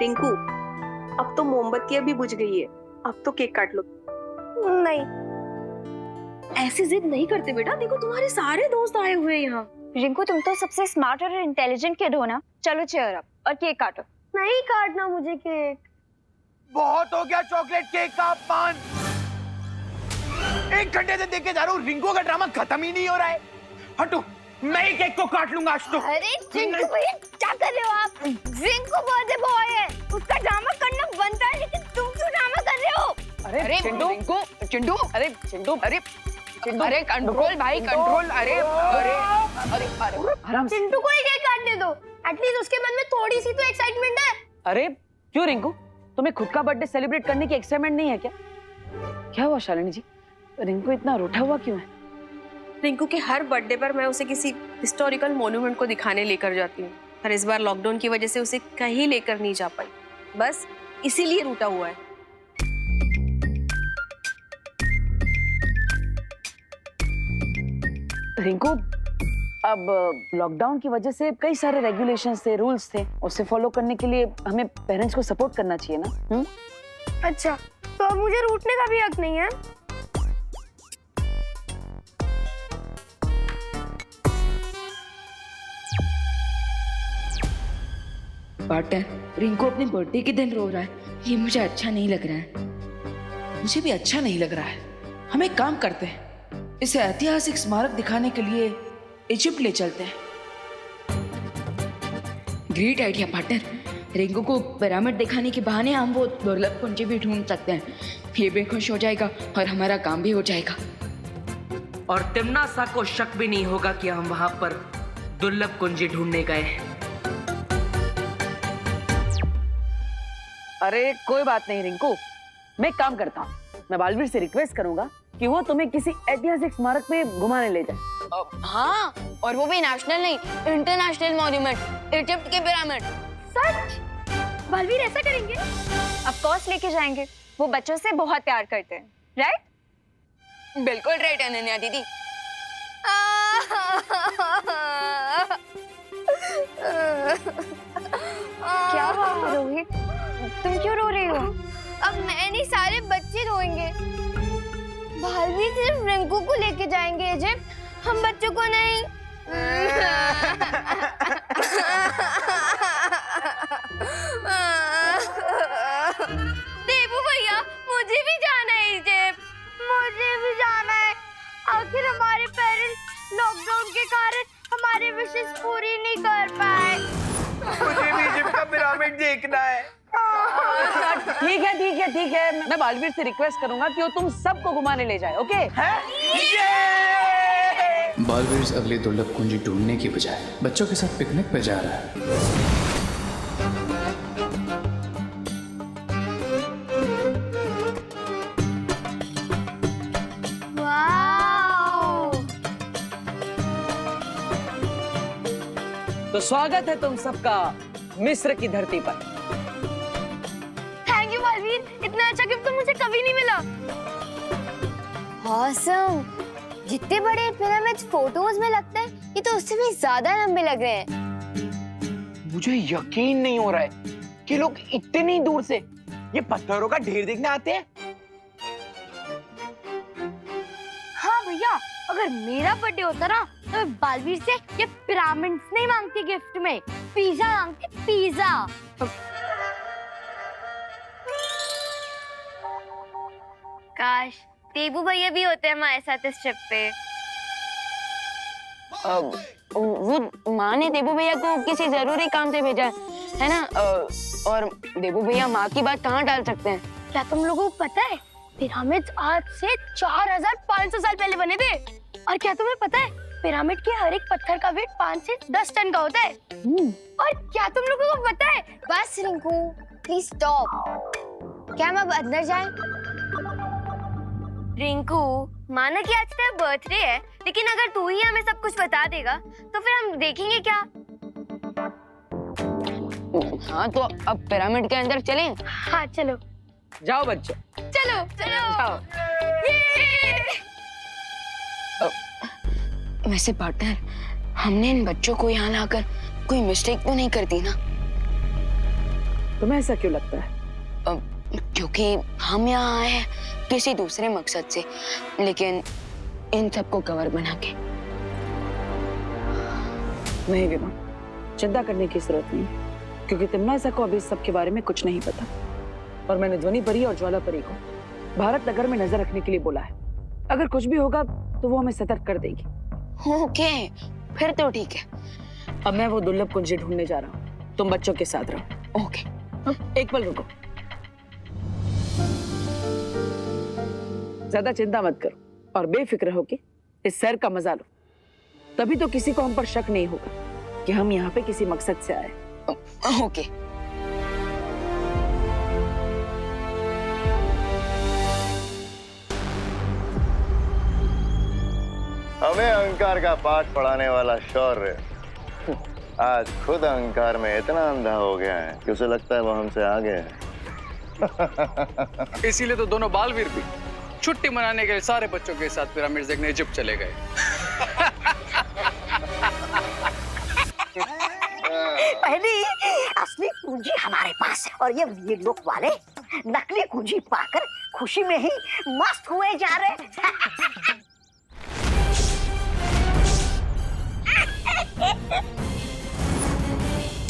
टिंकू, अब तो मोमबत्तियां भी बुझ गई है, अब तो केक काट लो। नहीं, ऐसी जिद नहीं करते बेटा, देखो तुम्हारे सारे दोस्त आए हुए हैं यहाँ। रिंकू तुम तो सबसे स्मार्ट और इंटेलिजेंट किड हो ना। चलो चेयर अप और केक काटो। नहीं काटना मुझे केक। बहुत हो गया चॉकलेट केक का अपमान। 1 घंटे से देखे जा रहा हूँ, रिंकू का ड्रामा खत्म ही नहीं हो रहा है। हटो, मैं ही केक को काट लूंगा आज तो। अरे रिंकू भैया क्या कर रहे हो आप? रिंकू बर्थडे बॉय है, उसका ड्रामा करना बनता है, लेकिन तुम क्यों ड्रामा कर रहे हो? अरे चिंटू, चिंटू, अरे चिंटू, अरे चिंटू, अरे कंट्रोल भाई कंट्रोल। अरे अरे अरे अरे आराम से। चिंटू को ही केक काटने दो, एटलीस्ट उसके मन में थोड़ी सी तो एक्साइटमेंट है। अरे क्यों रिंकू, तुम्हें खुद का बर्थडे सेलिब्रेट करने की एक्साइटमेंट नहीं है क्या? क्या हुआ शालिनी जी, रिंकू इतना रूठा हुआ क्यों है? रिंकू के हर बर्थडे पर मैं उसे किसी हिस्टोरिकल मॉन्यूमेंट को दिखाने लेकर जाती हूँ, पर इस बार लॉकडाउन की वजह से उसे कहीं लेकर नहीं जा पाई, बस इसीलिए रूठा हुआ है। रिंकू, अब लॉकडाउन की वजह से कई सारे रेगुलेशंस थे, रूल्स थे, उसे फॉलो करने के लिए हमें पेरेंट्स को सपोर्ट करना चाहिए ना। अच्छा, तो अब मुझे रूठने का भी हक नहीं है? पार्टनर, रिंकू अपने बर्थडे के दिन रो रहा है, ये मुझे अच्छा नहीं लग रहा है। मुझे भी अच्छा नहीं लग रहा है। हम एक काम करते हैं, इसे ऐतिहासिक स्मारक दिखाने के लिए इजिप्ट ले चलते हैं। Great idea partner. रिंकू को पिरामिड दिखाने के बहाने हम वो दुर्लभ कुंजी भी ढूंढ सकते हैं। ये भी खुश हो जाएगा और हमारा काम भी हो जाएगा। और तिमना सा को शक भी नहीं होगा कि हम वहां पर दुर्लभ कुंजी ढूंढने गए हैं। अरे कोई बात नहीं रिंकू, मैं एक काम करता हूँ, मैं बालवीर से रिक्वेस्ट करूंगा कि वो तुम्हें किसी ऐतिहासिक स्मारक पे घुमाने ले जाए। हाँ, और वो भी नेशनल नहीं, इंटरनेशनल मॉन्यूमेंट, इजिप्ट के पिरामिड। सच? बालवीर ऐसा करेंगे? ऑफ कोर्स लेके जाएंगे, वो बच्चों से बहुत प्यार करते हैं, राइट? बिल्कुल राइट अनन्या दीदी। क्या हुआ रोहित, तुम क्यों रो रही हो? अब मैं नहीं, सारे बच्चे रोएंगे। बालवीर सिर्फ रिंकू को लेके जाएंगे इजिप्ट, हम बच्चों को नहीं। देबू भैया, मुझे भी जाना है इजिप्ट। मुझे भी जाना है। आखिर हमारे पेरेंट्स लॉकडाउन के कारण हमारे विशेष पूरी नहीं कर पाए। मुझे भी इजिप्ट का पिरामिड देखना है। ठीक है, मैं बालवीर से रिक्वेस्ट करूंगा कि वो तुम सबको घुमाने ले जाए, ओके? बालवीर अगले दुर्लभ कुंजी ढूंढने की बजाय बच्चों के साथ पिकनिक पे जा रहा है। तो स्वागत है तुम सबका मिस्र की धरती पर। थैंक यू बालवीर, इतना अच्छा गिफ्ट तो मुझे कभी नहीं मिला। ऑसम, जितने बड़े पिरामिड्स फोटोज में लगते हैं, ये तो उससे भी ज्यादा लंबे लग रहे हैं। मुझे यकीन नहीं हो रहा है कि लोग इतनी दूर से ये पत्थरों का ढेर देखने आते हैं। हाँ भैया, अगर मेरा बर्थडे होता ना तो मैं बालवीर से ये पिरामिड्स नहीं मांगती गिफ्ट में, पिज्जा मांगती, पिज्जा। काश देबू भैया भी होते हमारे साथ इस ट्रिप पे। वो माँ ने देबू भैया को किसी जरूरी काम से भेजा है ना, और देबू भैया माँ की बात कहाँ टाल सकते हैं? क्या तुम लोगों को पता है पिरामिड्स आज से 4500 साल पहले बने थे? और क्या तुम्हें पता है पिरामिड के हर एक पत्थर का वेट 5 से 10 टन का होता है? और क्या तुम लोगों को पता है? बस रिंकू, प्लीज स्टॉप। क्या हम अब अंदर जाएं? रिंकू, माना कि आज तेरा बर्थडे है, लेकिन अगर तू ही हमें सब कुछ बता देगा तो फिर हम देखेंगे क्या? हाँ, तो अब पिरामिड के अंदर चलें? हाँ चलो। जाओ बच्चों, चलो चलो। जाओ। वैसे पार्टनर, हमने इन बच्चों को यहाँ लाकर कोई मिस्टेक तो नहीं कर दी ना? तुम्हें ऐसा क्यों लगता है? क्योंकि हम यहाँ आए हैं किसी दूसरे मकसद से, लेकिन इन सबको कवर बना के। नहीं विमा, चिंता करने की जरूरत नहीं, क्योंकि तिम्नासा को अभी इस सब के बारे में कुछ नहीं पता। और मैंने ध्वनि परी और ज्वाला परी को भारत नगर में नजर रखने के लिए बोला है। अगर कुछ भी होगा तो वो हमें सतर्क कर देगी। ओके, फिर तो ठीक है। अब मैं वो दुर्लभ कुंजी ढूंढने जा रहा हूँ, तुम बच्चों के साथ रहो। ओके। एक पल रुको, ज्यादा चिंता मत करो और बेफिक्र हो के इस सैर का मजा लो। तभी तो किसी को हम पर शक नहीं होगा कि हम यहाँ पे किसी मकसद से आए। ओके। हमें अहंकार का पाठ पढ़ाने वाला शौर्य आज खुद अहंकार में इतना अंधा हो गया है कि उसे लगता है वो हमसे आगे है। इसीलिए तो दोनों बालवीर भी छुट्टी मनाने के लिए सारे बच्चों के साथ पिरामिड देखने इजिप्ट चले गए। पहली असली पूंजी हमारे पास है और ये लोग वाले नकली पूंजी पाकर खुशी में ही मस्त हुए जा रहे हैं।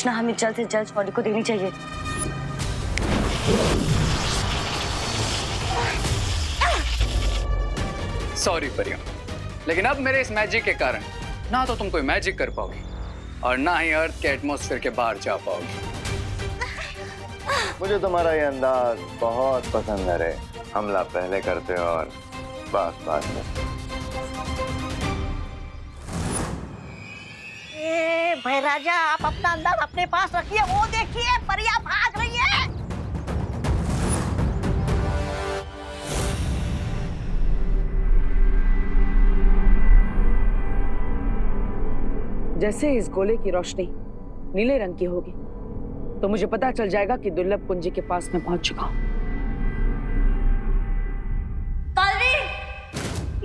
हमें जल्द से जल्द बॉडी को देनी चाहिए। सॉरी परियों, लेकिन अब मेरे इस मैजिक के कारण ना तो तुम कोई मैजिक कर पाओगी और ना ही अर्थ के एटमॉस्फेयर के बाहर जा पाओगी। मुझे तुम्हारा ये अंदाज बहुत पसंद है रे। हमला पहले करते हो और बात बात में। भाई राजा, आप अपना अंदाज अपने पास रखिए। वो देखिए, परियां भाग रही है। जैसे इस गोले की रोशनी नीले रंग की होगी तो मुझे पता चल जाएगा कि दुर्लभ कुंजी के पास मैं पहुंच चुका हूं।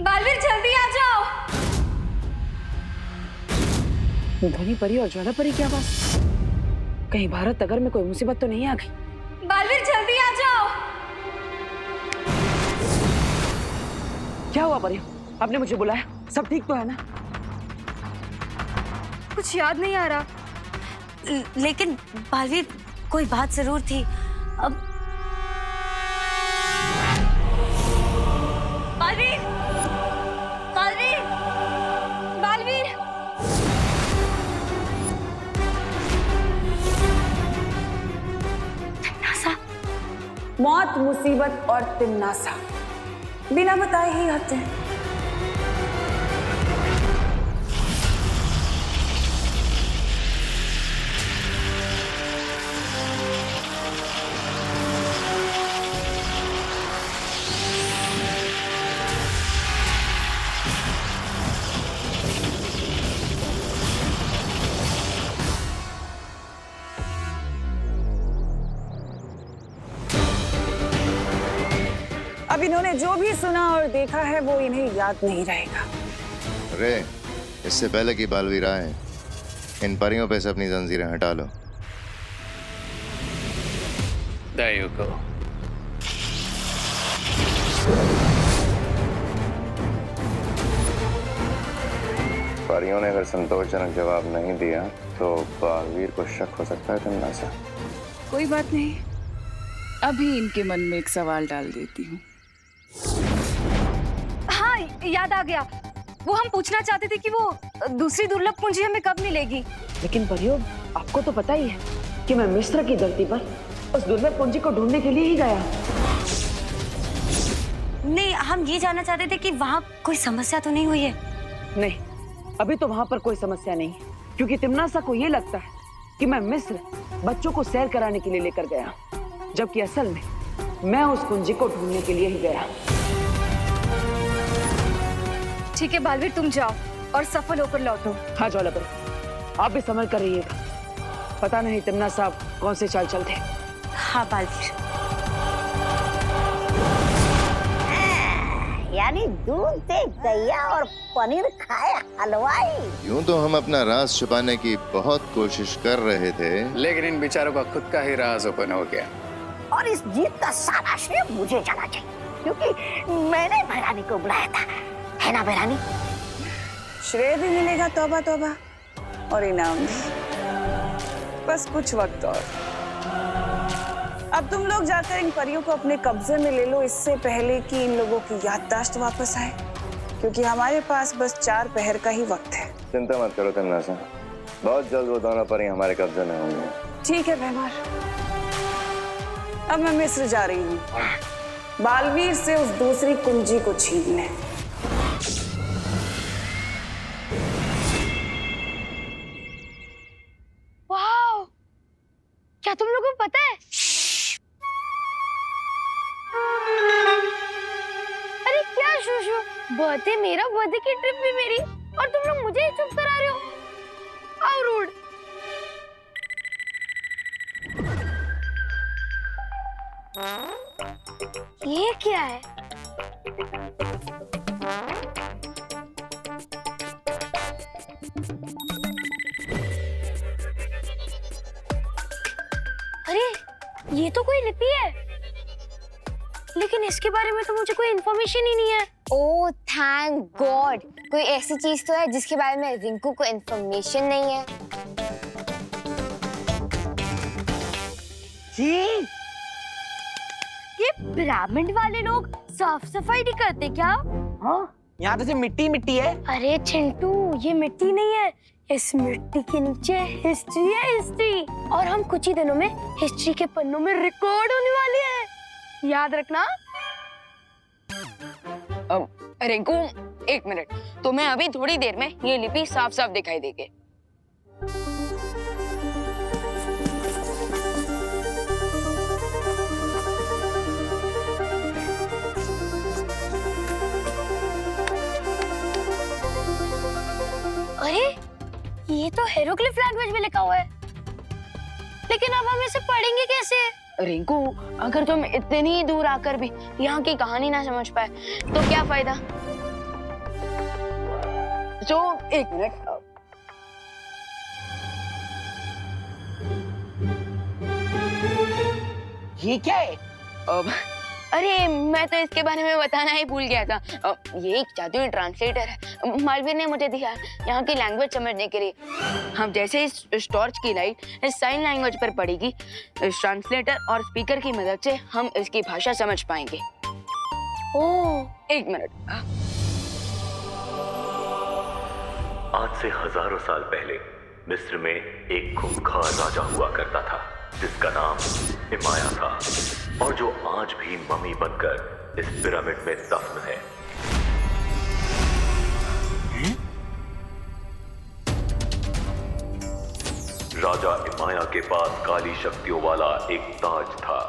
बालवीर जल्दी आ जाओ। ध्वनि परी और ज्वाला परी की आवाज। कहीं भारत नगर में कोई मुसीबत तो नहीं आ गई? बालवीर जल्दी आ जाओ। क्या हुआ परी? आपने मुझे बुलाया? सब ठीक तो है ना? कुछ याद नहीं आ रहा, लेकिन बालवीर कोई बात जरूर थी। अब बालवीर, बालवीर, बालवीर। तिम्नासा। मौत, मुसीबत और तिम्नासा बिना बताए ही आते हैं। अब इन्होंने जो भी सुना और देखा है वो इन्हें याद नहीं रहेगा। रे, इससे पहले कि बालवीर आए, इन परियों पे से अपनी जंजीरें हटा लो। There you go. परियों ने अगर संतोषजनक जवाब नहीं दिया तो बालवीर को शक हो सकता है तिम्नासा। कोई बात नहीं, अभी इनके मन में एक सवाल डाल देती हूँ। हाँ, याद आ गया। वो हम पूछना चाहते थे कि वो दूसरी दुर्लभ पूंजी हमें कब मिलेगी। लेकिन परियों, आपको तो पता ही है कि मैं मिस्र की धरती पर उस दुर्लभ पूंजी को ढूंढने के लिए ही गया। नहीं, हम ये जानना चाहते थे कि वहाँ कोई समस्या तो नहीं हुई है। नहीं, अभी तो वहाँ पर कोई समस्या नहीं है, क्योंकि तिम्नासा को ये लगता है कि मैं मिस्र बच्चों को सैर कराने के लिए लेकर गया, जबकि असल में मैं उस कुंजी को ढूंढने के लिए ही गया। ठीक है बालवीर, तुम जाओ और सफल होकर लौटो। हाँ ज्वाला परी, आप भी संभल कर रहिएगा। पता नहीं तिम्नासा कौन से चाल चलते। हाँ बालवीर। यानी दूध से गैया और पनीर खाया। हलवाई। यूं तो हम अपना राज छुपाने की बहुत कोशिश कर रहे थे, लेकिन इन बेचारों का खुद का ही राज ओपन हो गया। और इस जीत का सारा श्रेय मुझे जाना चाहिए, क्योंकि मैंने भैरानी को बुलाया था, है ना भैरानी? श्रेय भी मिलेगा, तौबा तौबा, और इनाम भी। बस कुछ वक्त और। अब तुम लोग जाकर इन परियों को अपने कब्जे में ले लो, इससे पहले कि इन लोगों की याददाश्त वापस आए, क्योंकि हमारे पास बस 4 पहर का ही वक्त है। चिंता मत करो तन्नासा, बहुत जल्द वो दोनों परी हमारे कब्जे में होंगे। ठीक है भैमार, अब मैं मिस्र जा रही हूँ बालवीर से उस दूसरी कुंजी को छीनने। वाह, क्या तुम लोगों को पता है? अरे क्या शूशु, बर्थडे मेरा, बर्थडे की ट्रिप भी मेरी, और तुम लोग मुझे ही चुप करा रहे हो। How rude. ये क्या है? अरे ये तो कोई लिपि है, लेकिन इसके बारे में तो मुझे कोई इन्फॉर्मेशन ही नहीं है। ओह थैंक गॉड, कोई ऐसी चीज तो है जिसके बारे में रिंकू को इन्फॉर्मेशन नहीं है। ये पिरामिड वाले लोग साफ सफाई नहीं करते क्या? हाँ, यहाँ तो सिर्फ मिट्टी मिट्टी है। अरे चिंटू, ये मिट्टी नहीं है, इस मिट्टी के नीचे हिस्ट्री है, हिस्ट्री। और हम कुछ ही दिनों में हिस्ट्री के पन्नों में रिकॉर्ड होने वाले हैं, याद रखना। रिंकू, 1 मिनट, तुम्हें अभी थोड़ी देर में ये लिपि साफ साफ दिखाई देगी। अरे ये तो हेरोग्लिफ लैंग्वेज में लिखा हुआ है, लेकिन अब हम इसे पढ़ेंगे कैसे? रिंकू, अगर तुम इतनी दूर आकर भी यहाँ की कहानी ना समझ पाए तो क्या फायदा? तो 1 मिनट, ये क्या है? अरे मैं तो इसके बारे में बताना ही भूल गया था। ये एक जादुई ट्रांसलेटर है, मालवीर ने मुझे दिया यहाँ की लैंग्वेज समझने के लिए। हम जैसे इस टॉर्च की लाइट इस साइन लैंग्वेज पर पड़ेगी, इस ट्रांसलेटर और स्पीकर की मदद से हम इसकी भाषा समझ पाएंगे। ओह 1 मिनट। आज से हजारों साल पहले मिस्र में एक खूंखार राजा हुआ करता था, जिसका नाम इमाया था, और जो आज भी मम्मी बनकर इस पिरामिड में दफन है। राजा इमाया के पास काली शक्तियों वाला एक ताज था,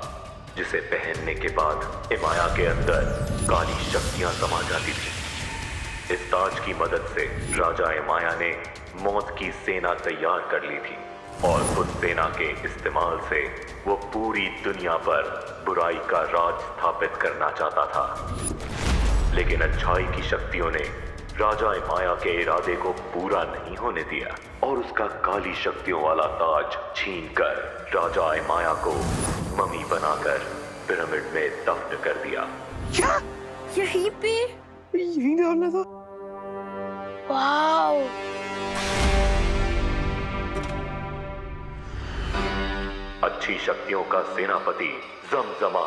जिसे पहनने के बाद इमाया के अंदर काली शक्तियां समा जाती थी। इस ताज की मदद से राजा इमाया ने मौत की सेना तैयार कर ली थी, और उस सेना के इस्तेमाल से वो पूरी दुनिया पर बुराई का राज स्थापित करना चाहता था। लेकिन अच्छाई की शक्तियों ने राजा इमाया के इरादे को पूरा नहीं होने दिया, और उसका काली शक्तियों वाला ताज छीनकर राजा इमाया को मम्मी बनाकर पिरामिड में दफन कर दिया। क्या यहीं पे? यहीं डालना था। वाओ, अच्छी शक्तियों का सेनापति जमजमा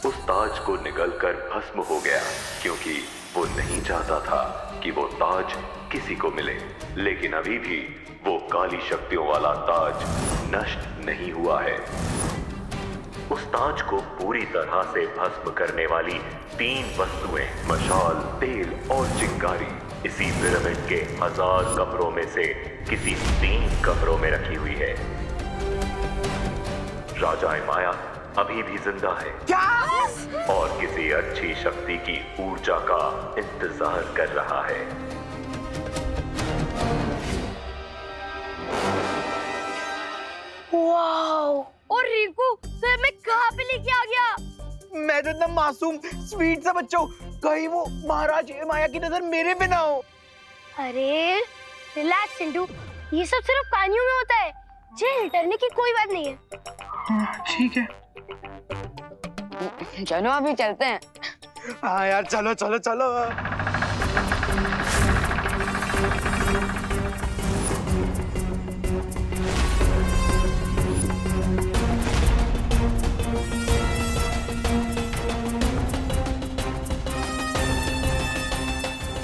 उस ताज को निगलकर भस्म हो गया, क्योंकि वो नहीं चाहता था कि वो ताज किसी को मिले। लेकिन अभी भी वो काली शक्तियों वाला ताज नष्ट नहीं हुआ है। उस ताज को पूरी तरह से भस्म करने वाली 3 वस्तुएं, मशाल, तेल और चिंगारी, इसी पिरामिड के 1000 कमरों में से किसी 3 कमरों में रखी हुई है। राजा इमाया अभी भी जिंदा है, और किसी अच्छी शक्ति की ऊर्जा का इंतजार कर रहा है। वाओ, और रिंकू तो मैं कहाँ पे लेके आ गया? मैं तो इतना मासूम स्वीट सा बच्चा हूँ, कहीं वो महाराज माया की नजर मेरे पे ना हो। अरे रिलैक्स चिंटू, ये सब सिर्फ कहानियों में होता है, जेल डरने की कोई बात नहीं है। ठीक है, चलो अभी चलते हैं। हाँ यार चलो चलो चलो।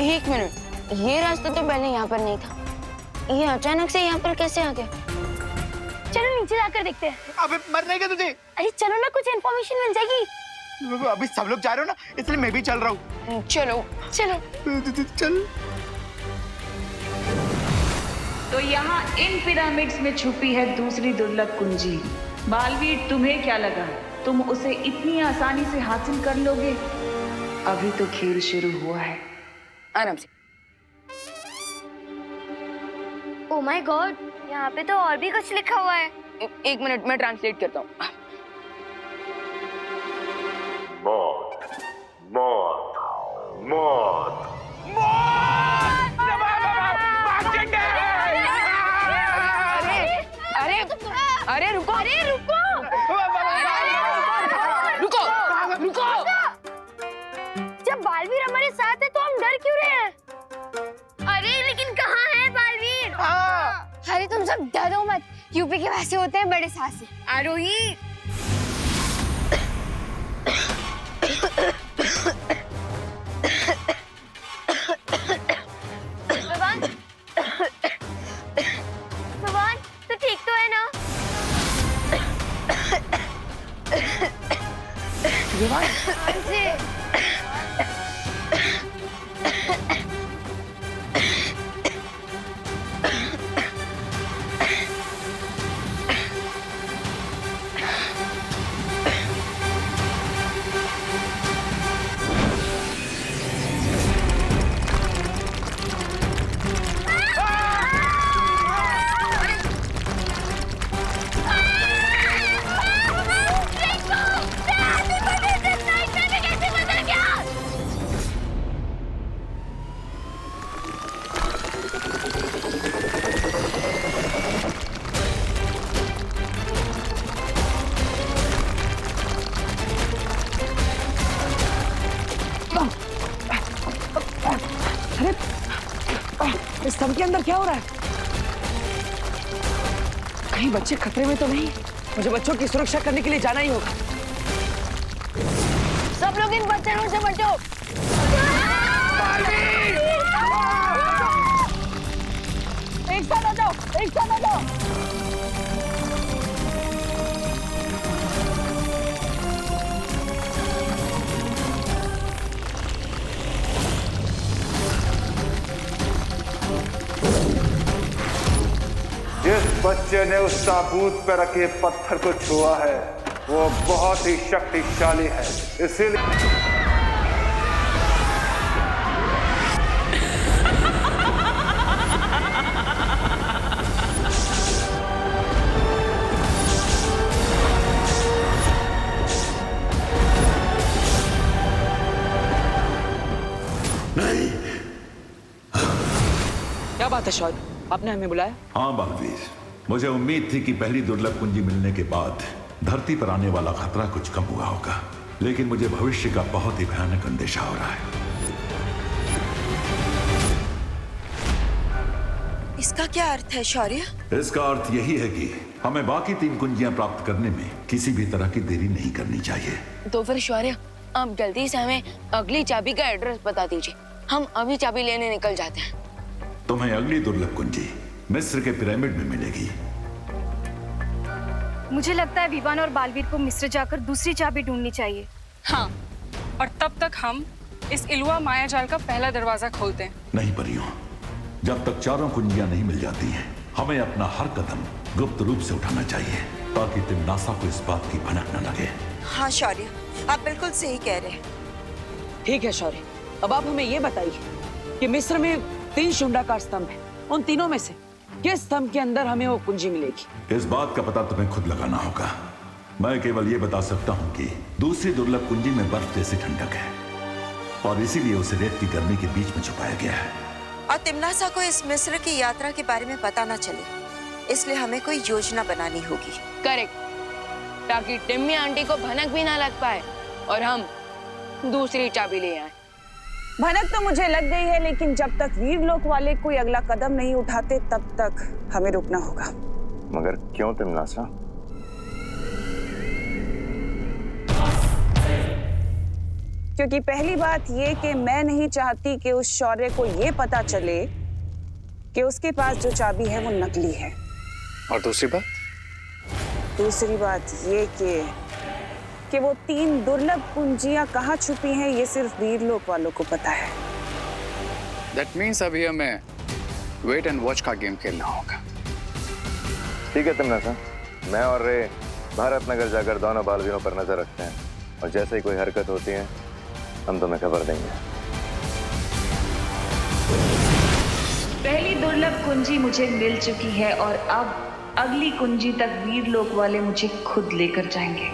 एक मिनट, ये रास्ता तो पहले यहाँ पर नहीं था, ये अचानक से यहाँ पर कैसे आ गया? चलो नीचे जाकर देखते हैं। अबे मरने का तुझे? अरे चलो ना, कुछ इन्फॉर्मेशन मिल जाएगी। अभी सब लोग जा रहे हो ना, इसलिए मैं भी चल रहा हूँ। चलो चलो चल। तो यहाँ इन पिरामिड्स में छुपी है दूसरी दुर्लभ कुंजी। बालवीर, तुम्हें क्या लगा तुम उसे इतनी आसानी से हासिल कर लोगे? अभी तो खेल शुरू हुआ है। आराम से। ओह माय गॉड, यहाँ पे तो और भी कुछ लिखा हुआ है। एक मिनट, मैं ट्रांसलेट करता हूँ। मौत, मौत, मौत, अरे रुको, रुको, रुको। जब बालवीर हमारे साथ है तो हम डर क्यों रहे हैं? अरे लेकिन कहाँ है बालवीर? अरे तुम सब डरो मत, यूपी के वैसे होते हैं बड़े साहसी। आरोही, भगवान तो ठीक तो है ना? इस स्तंभ के अंदर क्या हो रहा है? कहीं बच्चे खतरे में तो नहीं? मुझे बच्चों की सुरक्षा करने के लिए जाना ही होगा। सब लोग इन बच्चों से बचो। एक साथ आ जाओ, एक साथ आ जाओ। जिस बच्चे ने उस ताबूत पर रखे पत्थर को छुआ है वो बहुत ही शक्तिशाली है, इसीलिए क्या बात है शौर्य, आपने हमें बुलाया? हाँ बालवीर, मुझे उम्मीद थी कि पहली दुर्लभ कुंजी मिलने के बाद धरती पर आने वाला खतरा कुछ कम हुआ होगा, लेकिन मुझे भविष्य का बहुत ही भयानक अंदेशा हो रहा है। इसका क्या अर्थ है शौर्य? इसका अर्थ यही है कि हमें बाकी 3 कुंजियां प्राप्त करने में किसी भी तरह की देरी नहीं करनी चाहिए। तो फिर शौर्य, आप जल्दी से हमें अगली चाबी का एड्रेस बता दीजिए, हम अभी चाबी लेने निकल जाते हैं। तुम्हें अगली दुर्लभ कुंजी मिस्र के पिरामिड में मिलेगी। मुझे लगता है विवान और बालवीर को मिस्र जाकर दूसरी चाबी ढूंढनी चाहिए। हाँ, और तब तक हम इस इलुआ माया जाल का पहला दरवाजा खोलते हैं। नहीं परियों, जब तक चारों कुंजियां नहीं मिल जाती हैं, हमें अपना हर कदम गुप्त रूप से उठाना चाहिए ताकि तिम्नासा को इस बात की भनक न लगे। हाँ शौर्य, आप बिल्कुल सही कह रहे हैं। ठीक है शौर्य, अब आप हमें ये बताइए कि मिस्र में 3 शुंडाकार स्तंभ हैं, उन तीनों में से किस स्तंभ के अंदर हमें वो कुंजी मिलेगी? इस बात का पता तुम्हें खुद लगाना होगा। मैं केवल ये बता सकता हूँ कि दूसरी दुर्लभ कुंजी में बर्फ जैसी ठंडक है और इसीलिए उसे रेत की गर्मी के बीच में छुपाया गया है। और तिमनासा को इस मिस्र की यात्रा के बारे में पता ना चले, इसलिए हमें कोई योजना बनानी होगी। करेक्ट, ताकि टिम्मी आंटी को भनक भी ना लग पाए और हम दूसरी चाबी ले आए। भनक तो मुझे लग गई है, लेकिन जब तक वीरलोक वाले कोई अगला कदम नहीं उठाते तब तक हमें रुकना होगा। मगर क्यों तिमनासा? क्योंकि पहली बात ये कि मैं नहीं चाहती कि उस शौर्य को ये पता चले कि उसके पास जो चाबी है वो नकली है। और दूसरी बात? दूसरी बात ये कि वो 3 दुर्लभ कुंजियां कहाँ छुपी हैं ये सिर्फ वीरलोक वालों को पता है। That means अभी हमें वेट एंड वॉच का गेम खेलना होगा। ठीक है तिमनासा, मैं और रे भारत नगर जाकर दोनों बालवीरों पर नजर रखते हैं और जैसे ही कोई हरकत होती है हम तुम्हें खबर देंगे। पहली दुर्लभ कुंजी मुझे मिल चुकी है और अब अगली कुंजी तक वीरलोक वाले मुझे खुद लेकर जाएंगे।